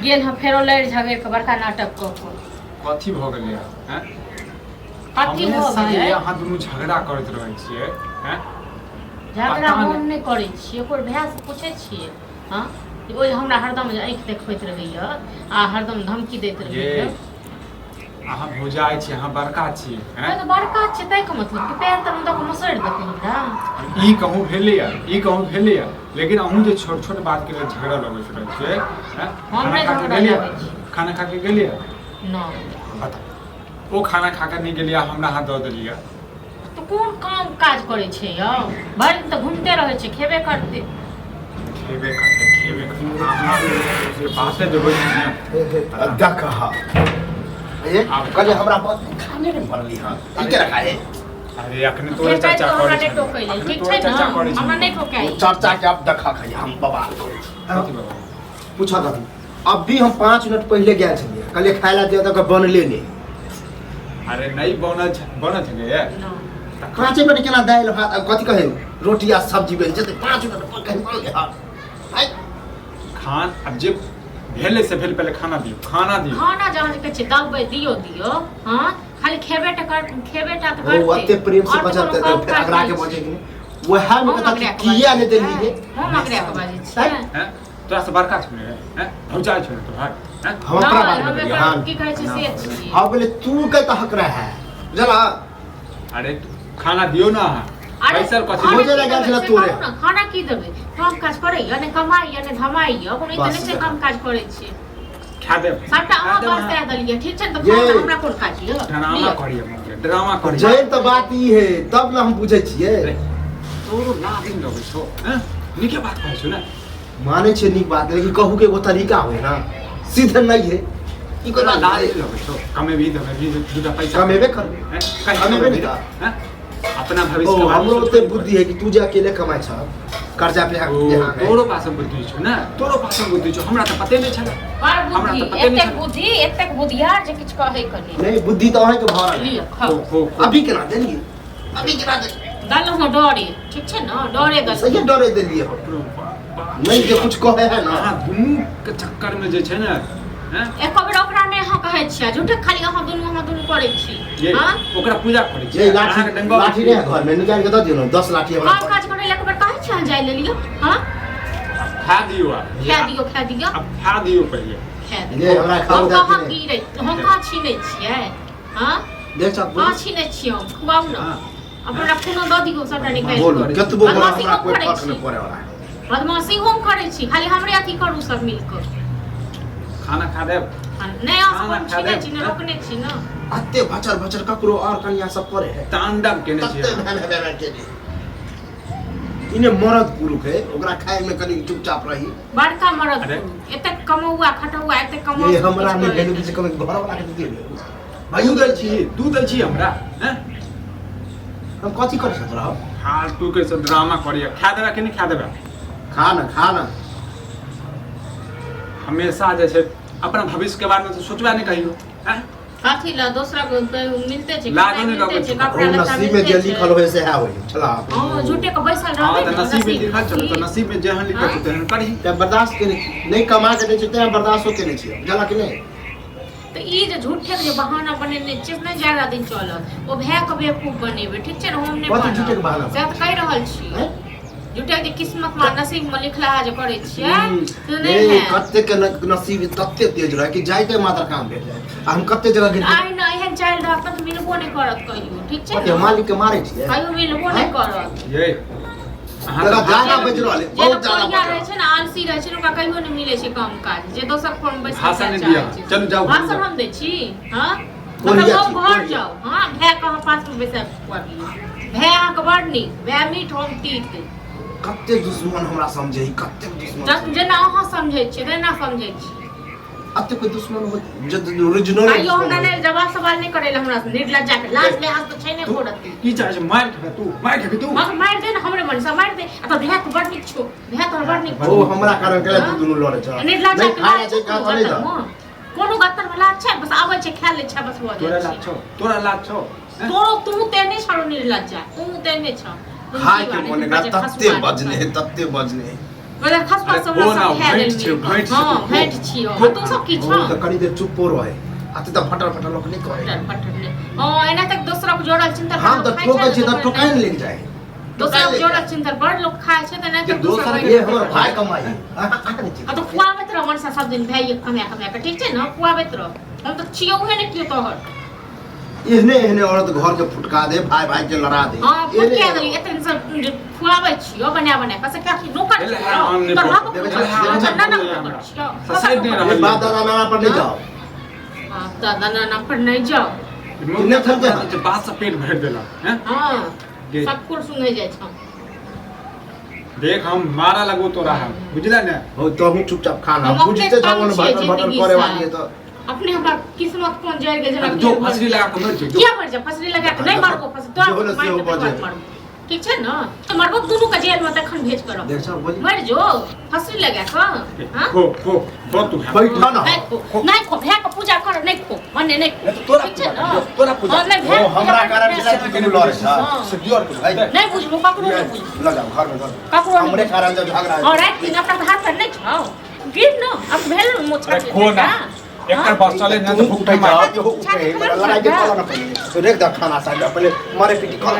गेल हम फेरो लड़ झगड़ के बड़का नाटक क के कथी भ गेलै हैं कथी हो गेलै यहाँ दुनू झगड़ा करैत रहै छियै हैं झगड़ा हम नहीं करै छियै ओकर भाय से पूछे छियै हां ओइ हमरा हरदम आँख देखबैत रहैया आ हरदम धमकी दैत रहैया अहाँ बुझाइ छी अहाँ बड़का छी हैं तो बड़का छै तै के मतलब कि पैर तर दक मसड़ देते हमरा ई कहूँ भेलैया लेकिन अहूँ जे छोट छोट बात के लिए झगड़ा लगैत रहै छियै हैं हम नहीं झगड़ा लागै छी खाना खा के गेलियै न बता ओ खाना खा के नहीं गेलियै हमरा हाथ दऽ देलियै तो कोन काम काज करे छै यौ भरि दिन त घूमते रहै छै खेबे करते अहाँ से बाते देबै ने देखा ये कने हमरा खाने नहीं पड़ली हां ई के रखा है अरे अखने तोरे चर्चा करै छी टोकैले ठीक छै ना हमरा नहीं ठोकाई चर्चा के अब देखा खै हम बाबा कथी बाबा पूछा था अब भी हम 5 मिनट पहले गए छलिए कल खाइला दिया तक बनले नहीं अरे नहीं बनत है कांचे में केना दाल भात कथी कहे रोटी आ सब्जी बन जते 5 मिनट पर कहीं बन गया हां खान अब जे भेले से भेल पहले खाना दियो खाना जहां के छै दबे दियो हां खाली खेबे त करते वो अते प्रेम से बजाते थे फिर अगरा के बजे वो है में कथा किया ने देली है हम अगरा के बाजे छै हैं तोरा से बड़का छै हैं भौजा छै तो भाई हैं हम अपना बात में हां की कहै छै से छी हां बोले तू के त हक रहा है जला अरे खाना दियो ना पैसा कथी मुझे लगा छला तोरे खाना की देबे काम काज करे या ने कमाई या ने धमाई या कोनो इतने से काम काज करे छी खा दे सबटा अहाँ बस दे देलिए ठीक छै त हमरा कोन काज लियो ड्रामा करिए जय त बात ई है तब ना हम बुझै छियै तोरो लादिन लगै छौ हैं नीके बात कहै छौ ना माने छै नीक बात लेकिन कहू के वो तरीका होय ना सीधे नहीं है ई कोना लादिन लगै छौ कमेबी दूटा पैसा कमेबे कर हैं कमेबे नहीं हैं अपना भविष्य के हमरो ते बुद्धि है कि तू जे अकेले कमाय छ कर्जा पे तोरो पास बुद्धि छौ ना तोरो पास बुद्धि छौ हमरा त पते नहीं छला हमरा त पते नहीं एतेक बुद्धियार जे किछ कहै कनी नहीं बुद्धि त अहाँ के भरा अभी केना देलिए अभी केना दे दल हो डरे ठीक छै ना डरे दल सही डरे देलिए नहीं जे कुछ कहे है ना दुनू के चक्कर में जे छै ना हैं एक बेर ओकरा ने अहाँ कहै छियै झूठे खाली अहाँ दुनू करै छी हां ओकरा पूजा करै छी ये लाठी ने घर में निकाल के द दियो 10 लाठी हमरा काम काज करे ले एक बेर कहै छी अहाँ जाय ले लियो हां खा दियो अब खा दियो पहले ये हमरा खाओ दा हम गिरै हम कहाँ छीनै छियै हां देख सब कहाँ छीनै छियै हम खुआउ ना अपना कोनो द दियो सबटा निकाल बोल कतबो हमरा कोई फर्क नहीं पड़े वाला बदमाशी हम करै छी खाली हमरे अथी करू सब मिलकर खाना खा दे नहीं हम छीनै छी ना रोकने छी ना अत्ते भचर ककरो और कन्या सब करे है तांडव केने छी इने मरद पुरुष है ओकरा खाए में कनी चुपचाप रही बड़का मरद एते कमौआ खटौआ एते कमौ ये हमरा में भेलु कि कम घर वाला के दे भाई तू दल छी हमरा हैं हम कथि कर सकत रह हाल तू के सब ड्रामा करिया खा देबा कि नहीं खा देबा खाना हमेशा जैसे अपना भविष्य के बारे में तो सोचबा नहीं कहियो हैं साथी ला दूसरा को मिलते छै लागे नहीं लगे छै कपड़ा लत्ता नसीब में जे लिखल होय से है होय चला हां झूठे के बैसल रहबे हां त नसीब में लिखल चलो तो नसीब में जेहन लिखल छै तेहन करही त बर्दाश्त के नहीं कमा के छै त बर्दाश्त होते नहीं छै जला कि नहीं तो ई जे झूठे के बहाना बनेने छै नहीं ज्यादा दिन चलत ओ भए के बेवकूफ बनेबे ठीक छै ना हम नहीं कथि झूठे के बहाना से त कहि रहल छी झूठे के किस्मत में नसीब में लिखला है जो करे छियै तो नहीं है कत्ते के नसीब तत्ते तेज रहे कि जाइते मात्र काम भेट जाए हम कत्ते जगह गिर आई न एहन चाइल्ड रहत त मिलबो नहीं करत कहियो ठीक छै ना मालिक के मारे छियै कहियो मिलबो नहीं करत ये तेरा जाना बज रहल है बहुत ज्यादा ज्यादा रहे छै ना आलसी रहे छै ओकरा कहियो नहीं मिले छै काम काज जे दोसर फॉर्म बैस भाषण नहीं दिया चल जाओ भाषण हम दे छी हां मतलब घर जाओ हां भै कहां पास में बैसा पड़ी भै के बड़ नीक भै मीठ हम तीत कत्ते दुश्मन हमरा समझे कत्ते दुश्मन जस जेना अहाँ समझै छियै तेना समझै छी अत्ते कोई दुश्मन हो जद ओरिजिनल आइयो हमरा ने जवाब सवाल नहीं करेला हमरा से निर्लज्जा के लाज ले हाथ तो छै ने कोड़त की चाहे छै मार खा तू मगर मार दे ना हमरे मन से मार दे अब भै के बड़ नीक छो भै तो बड़ नीक ओ हमरा कारण के तू दुनु लड़े छ निर्लज्जा के खाया छै का करे जा कोनो गत्तर वाला अच्छा बस आवे छै खा ले छै बस हो जाय तोरा लाज छौ तोरो तू तेने छरो निर्लज्जा तू तेने छ खाए के मने का तत्ते बजने ओदा खास पास सब वो ना, सब खा भेंट छियो, भेंट छियो। हां भेंट छियो तू सब की छ त कनी देर चुप रहे आ त फटर फटर लोक नहीं करे पटने हां एना तक दूसरा को जोड़ल चिंता हम त ठोकै छी त ठोकाइ नहीं लेके जाए दूसरा को जोड़ल चिंता बड़ लोग खाए छै त नहीं कि तो दोसर ये हमर भाई कमाई आ तो खुआबैत रह मन से सब दिन भाई कमा कमा के ठीक छै न खुआबैत रह हम तो छियो है ने कियो तोहर एहने एहने औरत घर के फुटका दे भाई भाई के लड़ा दे हां फुटका दे एतन सब खुआबै छियो बना बना कसे का की नौकर तो हक ना ना ससुर दे ये बात दादा नाना पर नहीं जाओ दादा नाना पर नहीं जाओ किन्ने थक जा बात से पेट भर देला हैं हां दे। सब कुछ सुनै जाय छ देख हम मारा लगो तो रहा बुझला ने हो तो हम चुपचाप खाना हम अपने बुझते काम जवन छियै भटर भटर जिंदगी करे से। वाली है तो अपने हमरा किस्मत कौन जाय गे जना जो फसरी लगा के मर जो क्या मर जा फसरी लगा के नहीं मारबो फस तो जो बोले से वो बजे। ठीक छै न तो मारबो दुनु के जेल में तखन भेज कर देख सब बोली मर जो फसरी लगा के हां को तू है बैठा ना नहीं को भैया के पूजा कर नहीं को मने नहीं को तोरा ठीक छै पूजा न तोरा पूजा हाँ, नहीं, ओ हमरा कारण नहीं, से तू केनु लड़े छ हाँ। से दियोर के भाई नहीं बुझबो ककरो नहीं बुझ ल जाओ घर में घर ककरो नहीं हमरे कारण जो झगड़ा है और रात दिन अपना हाथ पर नहीं छाओ गिर न अब भेल मोछा अरे खो ना एकर बस चले ना तो भूख उठा मार जाओ जो उठे लड़ाई के पाला ना पहले तो देख दा खाना सा पहले मारे पीटी कर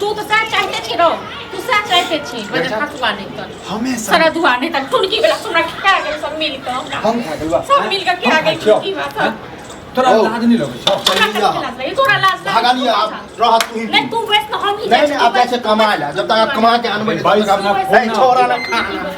तू तो साथ चाहते छी रो तू साथ चाहते छी बजे खतवा नहीं कर हमेशा सारा दुआ नहीं तक टुनकी वाला सुना खा गए सब मिल के हम खा गलवा सब मिल के खा गए टुनकी बात तोरा लाज नहीं लगे छ ये तोरा लाज भागानी आप रह तू ही नहीं तू बेस न हम ही नहीं नहीं आप ऐसे कमा ला जब तक आप कमा के अनबे भाई तब तक आप नहीं छोरा ना खाना